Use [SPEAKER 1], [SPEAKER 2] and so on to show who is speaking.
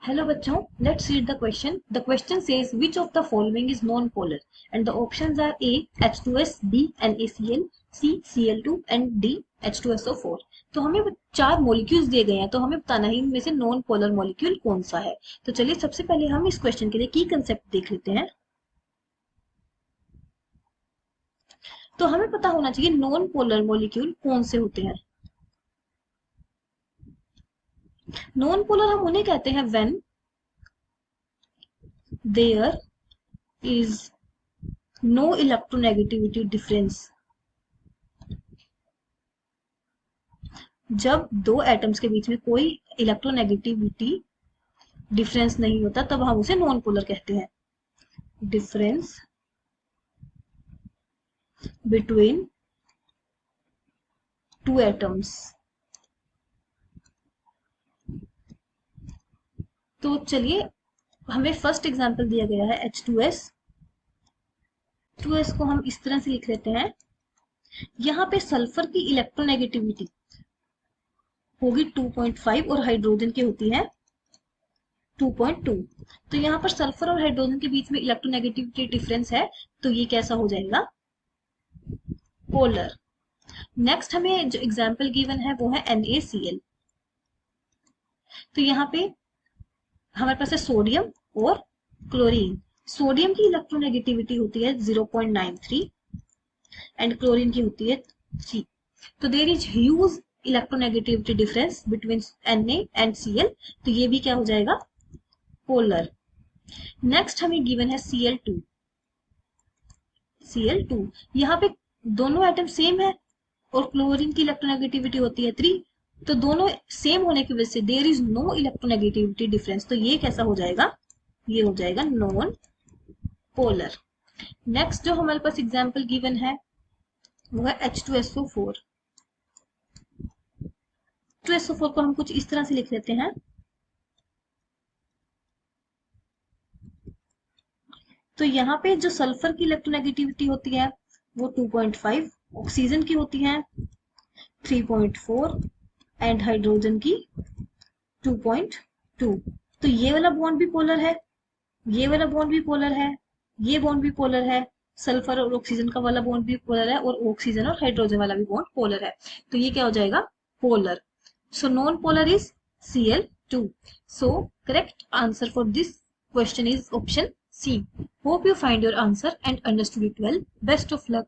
[SPEAKER 1] Hello बच्चों, let's read the question. The question says which of the following is non-polar and the options are A H2S, B NaCl, C Cl2 and D H2SO4. तो हमें चार molecules दिए गए हैं, तो हमें बताना है इनमें से नॉन पोलर मॉलिक्यूल कौन सा है। तो चलिए सबसे पहले हम इस क्वेश्चन के लिए की कंसेप्ट देख लेते हैं। तो हमें पता होना चाहिए नॉन पोलर मॉलिक्यूल कौन से होते हैं। नॉन पोलर हम उन्हें कहते हैं when there is no electronegativity difference. जब दो एटम्स के बीच में कोई इलेक्ट्रोनेगेटिविटी डिफरेंस नहीं होता तब हम उसे नॉन पोलर कहते हैं। Difference between two atoms. तो चलिए हमें फर्स्ट एग्जांपल दिया गया है H2S। 2S को हम इस तरह से लिख लेते हैं। यहाँ पे सल्फर की इलेक्ट्रोनेगेटिविटी होगी 2.5 और हाइड्रोजन की होती है 2.2। तो यहाँ पर सल्फर और हाइड्रोजन के बीच में इलेक्ट्रोनेगेटिविटी डिफरेंस है, तो ये कैसा हो जाएगा? पोलर। नेक्स्ट हमें जो एग्जाम्पल गिवन है वो है NaCl। तो यहाँ पे हमारे पास है सोडियम और क्लोरीन। सोडियम की इलेक्ट्रोनेगेटिविटी होती है 0.93 एंड क्लोरीन की होती है 3। तो there is huge electronegativity difference between Na and Cl। तो ये भी क्या हो जाएगा? पोलर। नेक्स्ट हमें गिवन है Cl2। यहाँ पे दोनों एटम सेम है और क्लोरीन की इलेक्ट्रोनेगेटिविटी होती है 3। तो दोनों सेम होने की वजह से there is no electronegativity difference. तो ये कैसा हो जाएगा? ये हो जाएगा नॉन पोलर। नेक्स्ट जो हमारे पास एग्जांपल गिवन है वो है H2SO4। H2SO4 को हम कुछ इस तरह से लिख लेते हैं। तो यहाँ पे जो सल्फर की इलेक्ट्रोनेगेटिविटी होती है वो 2.5, ऑक्सीजन की होती है 3.4 एंड हाइड्रोजन की 2.2। तो ये वाला बॉन्ड भी पोलर है, ये वाला बॉन्ड भी पोलर है, ये बॉन्ड भी पोलर है। सल्फर और ऑक्सीजन का वाला बॉन्ड भी पोलर है और ऑक्सीजन और हाइड्रोजन वाला भी बॉन्ड पोलर है। तो ये क्या हो जाएगा? Polar. So non polar is Cl2। So correct answer for this question is option C. Hope you find your answer and understood it well. Best of luck.